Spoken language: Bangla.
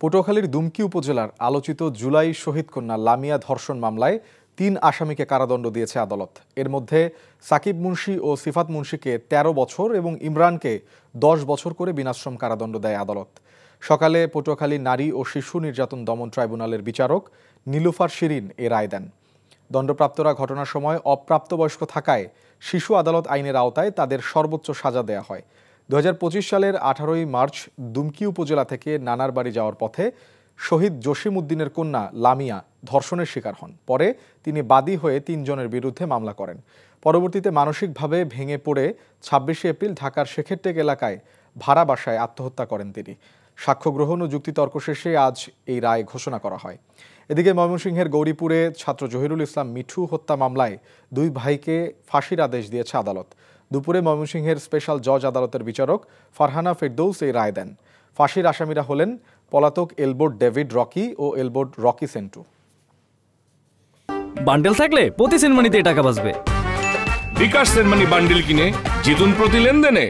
পটুয়াখালীর দুমকি উপজেলার আলোচিত জুলাই শহীদ কন্যা লামিয়া ধর্ষণ মামলায় ৩ আসামিকে কারাদণ্ড দিয়েছে আদালত। এর মধ্যে সাকিব মুন্সি ও সিফাত মুন্সিকে ১৩ বছর এবং ইমরানকে ১০ বছর করে বিনাশ্রম কারাদণ্ড দেয় আদালত। সকালে পটুয়াখালী নারী ও শিশু নির্যাতন দমন ট্রাইব্যুনালের বিচারক নীলুফার শিরিন এ রায় দেন। দণ্ডপ্রাপ্তরা ঘটনার সময় অপ্রাপ্তবয়স্ক থাকায় শিশু আদালত আইনের আওতায় তাদের সর্বোচ্চ সাজা দেয়া হয়। ২০২৫ সালের ১৮ই মার্চ দুমকি উপজেলা থেকে নানার বাড়ি যাওয়ার পথে শহীদ জসিম উদ্দিনের কন্যা লামিয়া ধর্ষণের শিকার হন। পরে তিনি বাদী হয়ে ৩ জনের বিরুদ্ধে মামলা করেন। পরবর্তীতে মানসিকভাবে ভেঙে পড়ে ২৬শে এপ্রিল ঢাকার শেখেরটেক এলাকায় ভাড়া বাসায় আত্মহত্যা করেন তিনি। সাক্ষ্য গ্রহণ ও যুক্তিতর্ক শেষে আজ এই রায় ঘোষণা করা হয়। এদিকে ময়মনসিংহের গৌরীপুরে ছাত্র জহিরুল ইসলাম মিঠু হত্যা মামলায় ২ ভাইকে ফাঁসির আদেশ দিয়েছে আদালত। দুপুরে ময়মনসিংহের স্পেশাল জজ আদালতের বিচারক ফারহানা ফেরদৌস এই রায় দেন। ফাঁসির আসামিরা হলেন পলাতক এলবোর্ড ডেভিড রকি ও এলবোর্ড রকি সেন্টু। বান্ডেল থাকলে প্রতি সেনমানিতে টাকা বাঁচবে। বিকাশ সেনমানি বান্ডেল কিনে জিতুন প্রতি লেনদেনে।